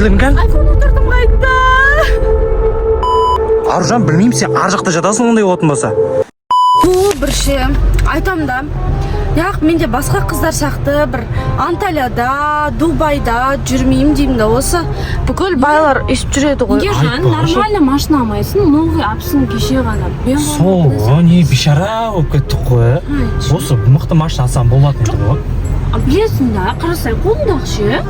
Білінген? Айфон отырдым қайда. Аружан, білмеймін, сен ар жақта жатасың ондай болатын болса. Бұл бірше айтам да. Яқ, менде басқа қыздар сияқты бір Анталияда, Дубайда жүрмеймін деймін да, осы бүкіл байлар естіп жүреді ғой. Ержан, нормально машина алмайсың, новый апсың кеше ғана. Сол, не бишара болып кеттік қой. Осы мықты машина алсам болатын ғой. Білесің да, қарасай қолындағы ше.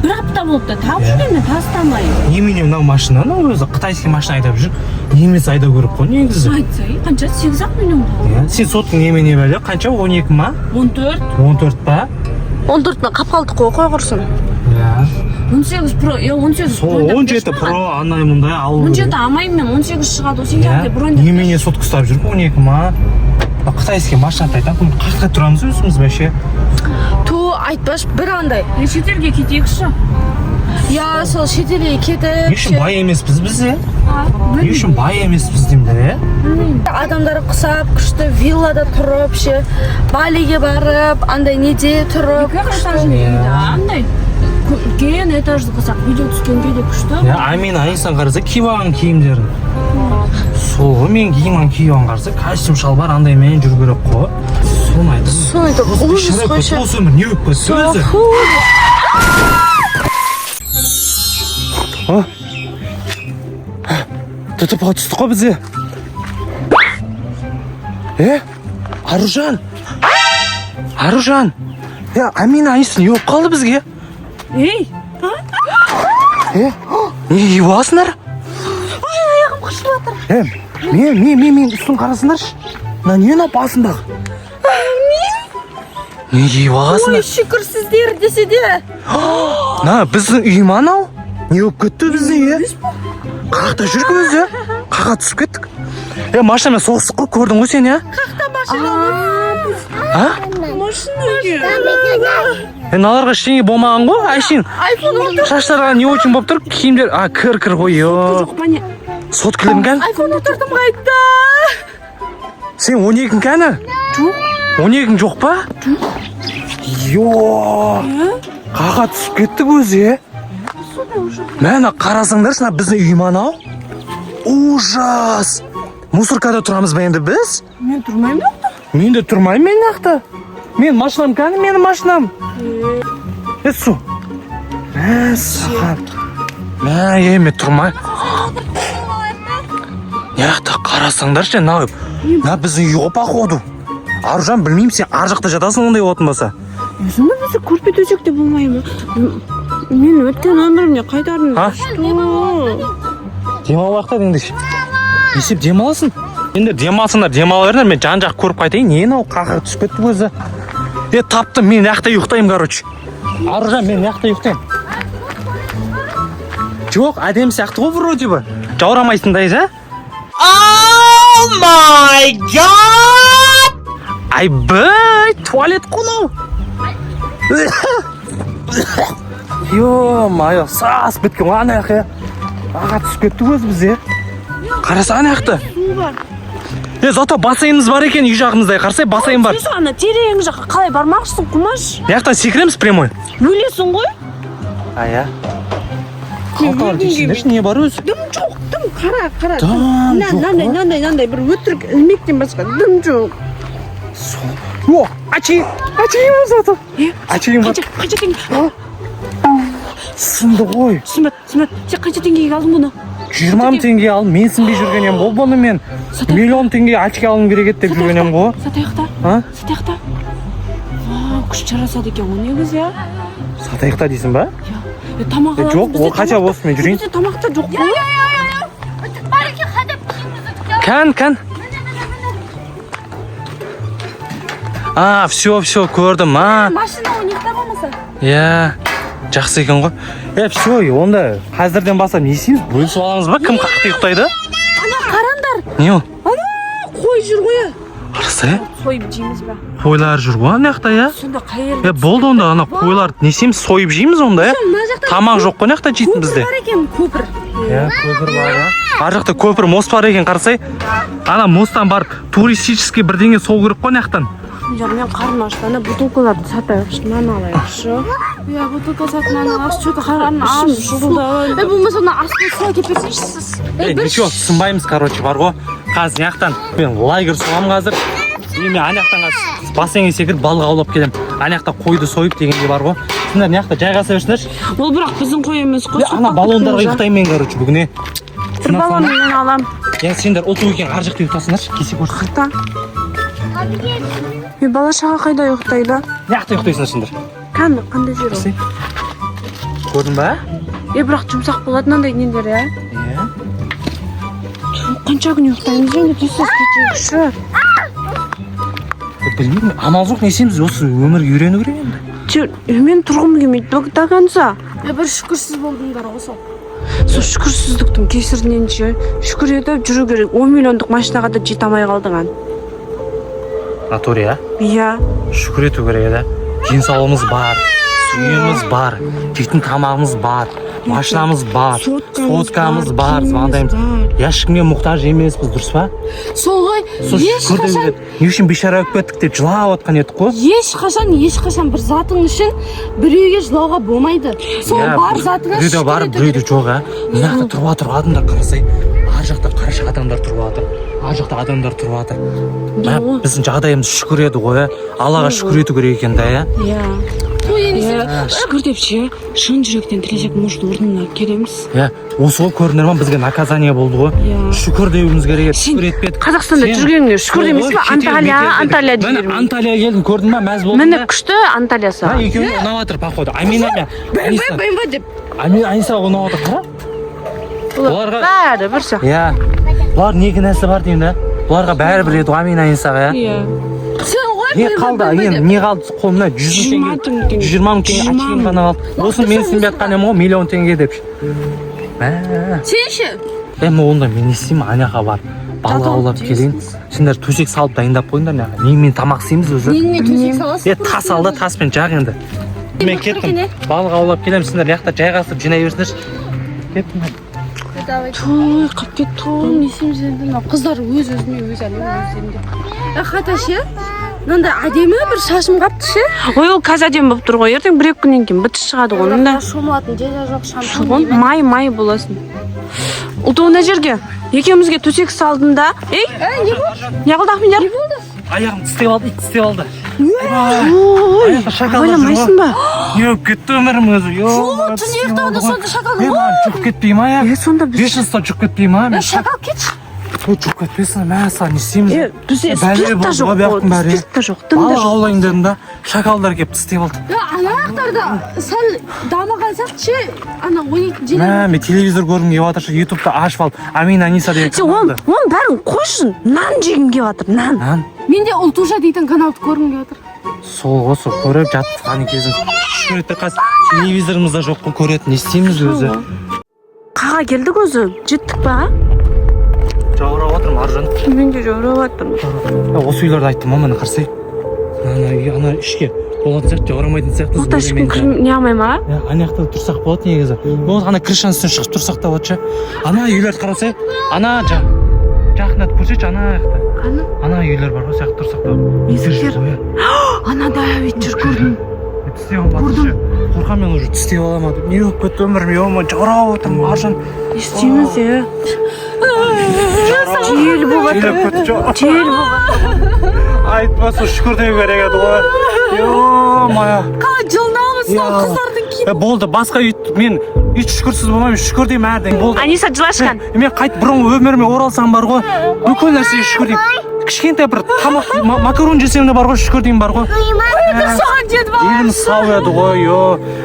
Бір апта болып та тауып жүргенмен тастамайын. Немене мынау машинаны өзі қытайский машина айдап жүр. Немесі айдау керек қой негізі. Айтсай, қанша? 8-ақ миллион болды. Сен соттың немене бәле? Қанша? 12 ма? 14. 14 па? 14-ні қап қалдық қой құрсын. 18 Pro, 18 Сол 17 Pro анай мұндай алу. 17 алмайым мен, 18 шығады, о сенде бронь. Немене сотқа ұстап жүр 12 ма? Қытайский машина айтам, қаққа тұрамыз өзіміз бәше. Ту айтпаш бір андай. Шетелге кетейікші. Я сол шетелге кетіп. Не үшін бай емеспіз біз, Не үшін бай емеспіз деймді, Адамдар құсап, күшті виллада тұрып, Балиге барып, андай неде тұрып. Андай үлкен этажды қысақ, видео түскенге де күшті. Амин айынсан қараса киіп алған киімдерін. Сол мен киімін киіп алған қараса костюм шалбар андай мен жүру керек қой. Соны айтып. Соны айтып. Осы өмір не өп кетті өзі? Тұтыпқа түстік қой бізде. Аружан! Аружан! Амин айынсын не өп қалды бізге? Ей! Не киіп аласыңдар? Аяғым қышып жатыр. Мен үстін қарасыңдаршы. Не басындағы? Не киіп аласыңдар? Ой, шүкір сіздер десе де. Біздің үй ма анау? Не өп кетті бізде, Қақта жүріп өзі? Қақа түсіп кеттік. Машинамен соғыстық қой, көрдің ғой сен, Қақта машина. Машина Наларға ештеңе болмаған ғой, Айшин. Шаштарға не очень болып тұр, киімдер, кір ғой, Сот кілінген? Айфон отырдым қайда. Сен 12-ің кәні? Жоқ. 12-ің жоқ па? Қақа түсіп кеттік өзі, Мәні қарасаңдаршы, біздің үй ма анау? Ужас! Мусоркада тұрамыз ба енді біз? Мен тұрмайым доқты? Мен де тұрмайым мен нақты. Мен машинам кәні, менің машинам. Су. Саған. Мен тұрмай. Неқта қарасаңдаршы, біздің үй опа қоду. Аружан, білмеймін, сен ар жақта жатасың ондай болатын болса. Өзімді бізді көрпет өсекте болмайым. Мен өткен өмірімне қайтардың. Демал уақытта деңдеш. Есеп демаласың? Енді демалсыңдар, демал беріңдер, мен жан жақ көріп қайтайын. Не мынау қақыр түсіп кетті өзі? Таптым, мен яқта ұйықтаймын, короче. Аружан, мен яқта ұйықтаймын. Жоқ, әдем сияқты ғой вроде бы. Жаурамайсыңдайыз, Oh my god! Айбай, туалет қонау. Ё-майо, сас біткен ғой ана яқы. Аға түсіп кетті өзі бізде. Қараса ана яқты. Зато бассейніміз бар екен үй жағымыздай. Қарсай бассейн бар. Сөз ана терең жаққа қалай бармақшысың, құмаш? Яқтан секіреміз прямой. Өлесің ғой? Қалталар тексіңдерші, не бар өзі? Дым жоқ, дым қара. Дым жоқ. Нандай бір өтірік ілмектен басқа дым жоқ. Ачейін зато. Ачейін бар. Қанша теңге? Сынды ғой. Сымбат, сен қанша теңгеге алдың бұны? 20 мың теңге алдым, мен сінбей жүрген ем ғой бұны мен. Миллион теңге ачке алым керек еді деп жүрген ем ғой. Сатаяқта. Күш жарасады екен ғой негізі, Сатаяқта дейсің ба? Тамақ аламыз. Жоқ, ол қача болсын мен жүрейін. Бізде тамақта жоқ қой. Кән. Все, көрдім, Машина ойнақта болмаса. Жақсы екен ғой. Все, онда қазірден бастап не істейміз? Бөлісіп аламыз ба? Кім қақты ұйықтайды? Ана қарандар. Не ол? Қой жүр ғой. Қарсы? Сойып жейміз ба? Қойлар жүр ғой ана жақта, Сонда қайыр. Болды онда, ана қойлар не істейміз? Сойып жейміз онда, Тамақ жоқ қой, жақта жейтін бізде. Көпір бар екен, көпір. Көпір бар, Ар жақта көпір, мост бар екен, қарсай. Ана мосттан барып туристический бірдеңе сол керек қой, Ya men qarın açtı. Ana butulkalarni satayapsiz. Mana alayapsiz. Ya butulka satmani yaxshi cho'ta qarın açmış. Bo'lmasa uni asli suv kelib bersangiz. Nичего, сынбаймыз, короче, бар ғой. Қазір яқтан мен лагерь соғамын қазір. Мен анаяқтан қазір бассейнге секіріп балық аулап келем. Анаяқта қойды сойып дегенде бар ғой. Сендер мынаяқта жайғаса берсіңдерші. Ол бірақ біздің қой емес қой. Ана баллондарға ұйықтаймын мен, короче, бүгін. Бір баллонды мен алам. Я сендер ұлту екен ар жақта ұйықтасыңдаршы, кесе көрсін. Қайта. Мен бала шаға қайда ұйықтайды? Мынаяқта ұйықтайсыңдар сендер. Қандай жер ол? Көрдің ба? Бірақ жұмсақ болады мынандай нелер, иә? Қанша күн ұйықтаймыз енді тез-тез кетейікші. Білмеймін, амал жоқ, не істейміз, осы өмірге үйрену керек енді. Мен тұрғым келмейді, доганса. Бір шүкірсіз болдыңдар осы. Сол шүкірсіздіктің кесірінен ше, шүкір етіп жүру керек. 10 миллиондық машинаға да жете алмай қалдың. Натуре, а? Иә. Шүкір ету керек еді. Денсаулығымыз бар, суымыз бар, жейтін тамағымыз бар, машинамыз бар, соткамыз бар, звондаймыз. Ешкімге мұқтаж емеспіз, дұрыс па? Сол ғой, ешқашан не үшін бейшара болып кеттік деп жылап отқан едік қой? Ешқашан бір затың үшін біреуге жылауға болмайды. Сол бар затыңа біреуде бар, біреуде жоқ, а? Мына жақта тұрып жатыр адамдар, қарасай. Ар жақта қараша адамдар тұрып жатыр. Ар жақта адамдар тұрып жатыр. Біздің жағдайымыз шүкір еді ғой, Аллаға шүкір ету керек екен да, иә? Иә. Шүкір деп ше, шын жүректен тілесек, может, орнына келеміз. Иә, осы ғой көрінер ма, бізге наказание болды ғой. Шүкір деуіміз керек еді, шүкір етпедік. Қазақстанда жүргеніңе шүкір демес пе? Анталия деймін. Мен Анталия келдім, көрдің ба, мәз болдың ба? Міне күшті Анталиясы. Екеуіне ұнап жатыр, походу. Амина мен. Бәймба деп. Анисаға ұнап жатыр, қара? Бәрі бір шақ. Иә. Бұлар не кінәсі бар деймін да? Бұларға бәрі бір еді, Амина Анисаға, иә? Не қалды, не қалды қолымда 100 мың теңге, 120 мың теңге açығым ғана қалды. Осын мен сенбей жатқаным ғой, миллион теңге деп. Сен ше? Онда мен не істеймін, Аняға бар. Балық аулап келейін. Сендер төсек салып дайындап қойыңдар, Аняға. Немен тамақ істейміз өзі? Немен төсек саласың? Тас алды, таспен жақ енді. Мен кеттім, балық аулап келем, сендер яқта жайғасып жинай берсіңдерші. Кеттім мен. Той, қап кетті, не істейміз енді? Қыздар өз-өзіне өз әлемі. Қайта ше? Мынандай әдемі бір шашым қапты ше? Ой, ол қазір әдемі болып тұр ғой. Ертең 1-2 күннен кейін бітіс шығады ғой. Мында шомылатын жер жоқ, шампунь. Май боласың. Ұлтуына жерге екеумізге төсек салдым да. Ей, не болды? Не қылды Ахмедияр? Не болды? Аяғым тістеп алды, ит тістеп алды. Ойламайсың ба? Не болып кетті өмірім өзі. Түн ұйықтауында сонда шакал ғой. Жұқ кетпей ма, я? Сонда біз... 500 жұқ кетпей ма? Шакал кетші. Жұқ кетпесін, мәса, не істейміз? Спирт та жоқ, спирт та жоқ, дым да балық жоқ. аулайын дедім да, шакалдар кеп тістеп алды. Анаяқтарда сәл дамығансақ ше, ана 12 жел. Мен телевизор көргім келіп жатыр, ютубта ашып алып, Амина Аниса деген каналды. Оның бәрін қойшын, нан жегім келіп жатыр, нан. Менде Ұлтуша дейтін каналды көргім келіп жатыр. Сол осы көріп жатқан кезім. Шүкіретті қас, телевизорымызда жоқ қой көретін, не істейміз өзі? Қаға келдік өзі, жеттік па? Жаурап отырмын, Аржан. Мен де жаурап отырмын. Осы үйлерді айттым, маманы қарсай. Ана ішке болатын сияқты, жаурамайтын сияқты. Ота ешкім не алмай ма? Анаяқта тұрсақ болады негізі. Болды, ана крышаның үстіне шығып тұрсақ та болады ше. Ана үйлерді қарасай, ана жақындат көрсетші, ана жақта. Ана үйлер бар ғой, сияқты тұрсақ та болады. Ана да өйт жүр көрдім. Тістеп алмады ше. Қорқам мен уже тістеп аламады. Не болып кетті өмірім, еума, жаурап отырмын, Аржан. Не істейміз, жел болып жатыр. Жел болып жатыр. Айтпаса шүкір деу керек еді ғой. Ё-мая. Қалай жылнамыз сол қыздардың кейін. Болды, басқа мен еш шүкірсіз болмаймын, шүкір деймін әрден. Болды. Аниса жылашқан. Мен қайт бұрынғы өміріме оралсам бар ғой. Бүкіл нәрсеге шүкір деймін. Кішкентай бір тамақ, макарон жесем де бар ғой, шүкір деймін бар ғой. Соған деді ба? Елім сау еді ғой,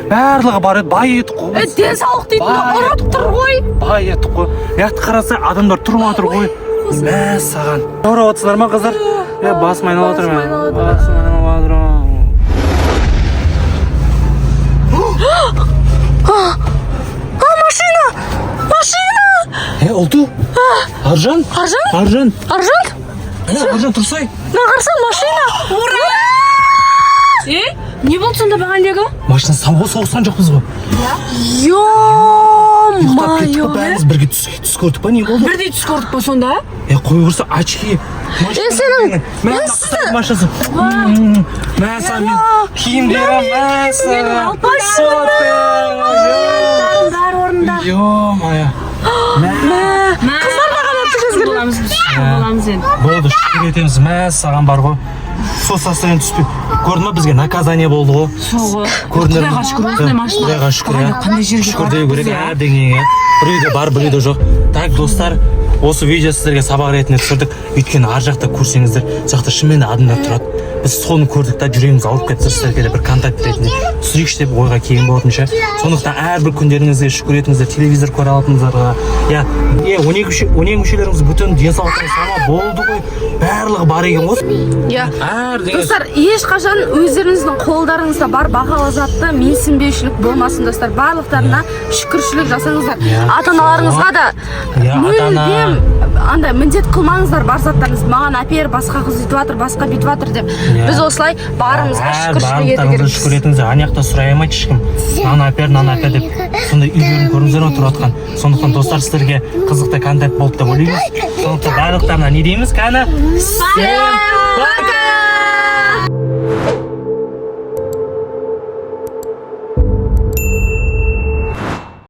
барлығы бар еді, бай еді ғой. Денсаулық дейтін ұрып тұр ғой. Бай еді ғой. Яқты қараса адамдар тұрып жатыр ғой. Мә саған. Жаурап отырсыңдар ма қыздар? Басым айналып отыр мен. Басым айналып отыр. Машина! Ұлту? Аржан? Аржан тұрсай. Нағарсан машина. Ура! Не болды сонда бағандағы? Машина соғысқан жоқпыз ғой. Ё-майо. қылып бәріміз бірге түс көрдік па, не болды? Бірдей түс көрдік па сонда? Қой көрсе очки. Сенің машинасы. Мәсі мен киімдерім мәсі. Бәрі орында. Ё-моё. қыздар да ғана түшесіздер. Боламыз енді. Болды, шүкір етеміз. Мәсі саған бар ғой. Сол состояние түспей. Көрдің ба, бізге наказание болды ғой. Соғы. Көрдіңдер ме? Құдайға шүкір, осындай машина. Құдайға шүкір, иә. Қандай жерге Шүкір деу керек, бардық біз, әбдеңе. Біреуде бар, біреуде жоқ. Так, достар, осы видео сіздерге сабақ ретінде түсірдік. Өйткені ар жақта көрсеңіздер, сол жақта шынымен адамдар тұрады. Біз соны көрдік та жүрегіміз алып кетті, сіздерге де бір контакт ретінде түсірейікші деп ойға келген болатын ше. Сондықтан әрбір күндеріңізге шүкір етіңіздер, телевизор көре алатыныңыздарға. Я 12 мүшелеріңіз бүтін денсаулықтарыңыз сама болды ғой. Барлығы бар екен ғой. Иә. Әр деген Достар, ешқашан өздеріңіздің қолдарыңызда бар бағалы затты менсінбеушілік болмасын, достар. Барлықтарына шүкіршілік жасаңыздар. Ата-аналарыңызға да мүлдем андай міндет қылмаңыздар, бар заттарыңыз маған әпер, басқа қыз өйтіп жатыр, басқа бүйтіп жатыр деп. Біз осылай барымызға шүкіршілік ету керекпіз. шүкір етіңіздер. Ана сұрай алмайды ешкім. Нан әпер деп. Сондай үйлерін көріңіздер ме тұрып жатқан. Сондықтан достар, сіздерге қызықты контент болды деп ойлаймыз. Сондықтан барлықтарына не дейміз? Кәні?